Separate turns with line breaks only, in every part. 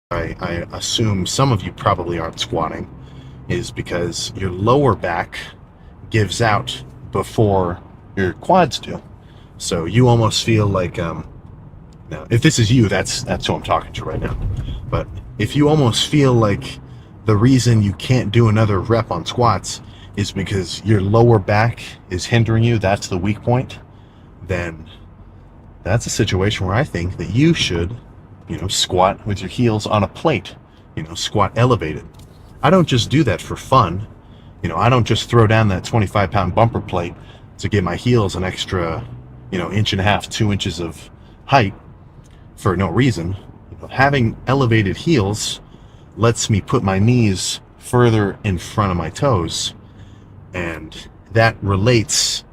I assume some of you probably aren't squatting is because your lower back gives out before your quads do. So you almost feel like, now, if this is you, that's who I'm talking to right now. But if you almost feel like the reason you can't do another rep on squats is because your lower back is hindering you, that's the weak point, then that's a situation where I think that you should, squat with your heels on a plate, squat elevated. I don't just do that for fun. I don't just throw down that 25-pound bumper plate to give my heels an extra, inch and a half, 2 inches of height for no reason. Having elevated heels lets me put my knees further in front of my toes, and that relates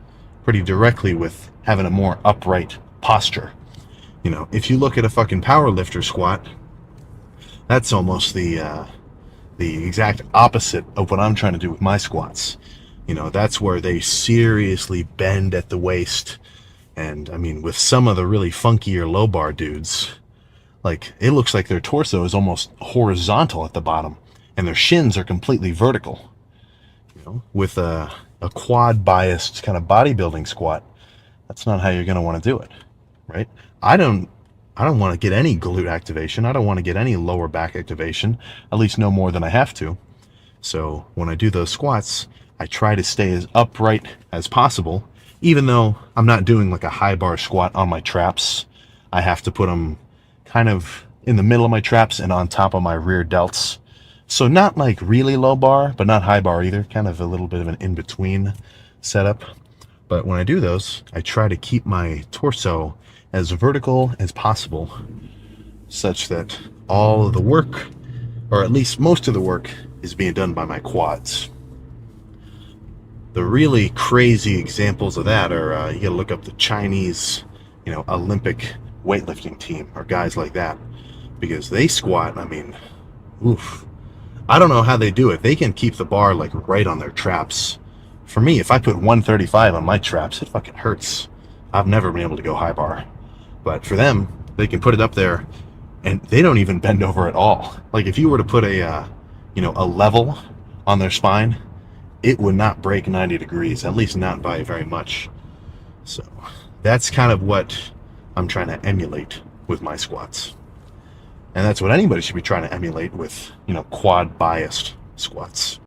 pretty directly with having a more upright posture. If you look at a fucking power lifter squat, that's almost the exact opposite of what I'm trying to do with my squats. That's where they seriously bend at the waist. And I mean, with some of the really funkier low bar dudes, like, it looks like their torso is almost horizontal at the bottom and their shins are completely vertical. With a quad biased kind of bodybuilding squat, that's not how you're going to want to do it, right? I don't want to get any glute activation. I don't want to get any lower back activation, at least no more than I have to. So when I do those squats, I try to stay as upright as possible, even though I'm not doing like a high bar squat on my traps. I have to put them kind of in the middle of my traps and on top of my rear delts. So not like really low bar, but not high bar either, kind of a little bit of an in-between setup. But when I do those, I try to keep my torso as vertical as possible, such that all of the work, or at least most of the work, is being done by my quads. The really crazy examples of that are, you gotta look up the Chinese, Olympic weightlifting team, or guys like that, because they squat, I mean, oof. I don't know how they do it. They can keep the bar like right on their traps. For me, if I put 135 on my traps, it fucking hurts. I've never been able to go high bar. But for them, they can put it up there and they don't even bend over at all. Like, if you were to put a level on their spine, it would not break 90 degrees, at least not by very much. So that's kind of what I'm trying to emulate with my squats. And that's what anybody should be trying to emulate with, quad biased squats.